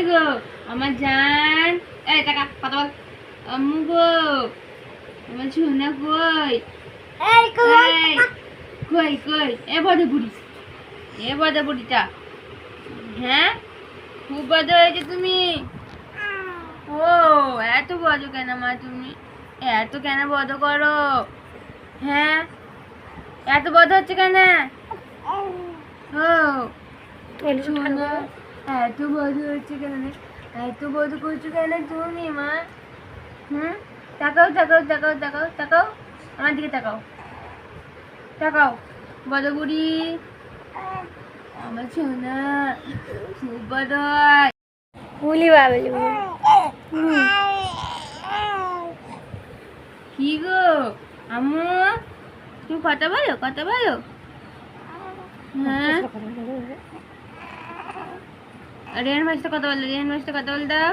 গো আমার জান, এই টাকা কথা বল। আম্মু গো আমার সোনা কই? এই কই কই এ বড় বুড়ি, এ বড় বুড়িটা, হ্যাঁ খুব বড় হয়েছে তুমি। ও এত বড় কেন মা তুমি? এত কেন বড় করো? হ্যাঁ এত বড় হচ্ছে কেন? ও সোনা এত বড় হচ্ছে কেন? এত বড় করছো কেন তুমি মা? হুম, তাকাও তাকাও তাকাও তাকাও তাকাও, আমার দিকে তাকাও, তাকাও বড় বুড়ি আমার সোনা খুব বড় হয়। বলি বাবলি কি গো আম্মু, তুমি কথা বলো কথা বলো। হ্যাঁ রেহান ভাইয়ের সাথে কথা বলো, রেহান ভাইয়ের সাথে কথা বল দাও।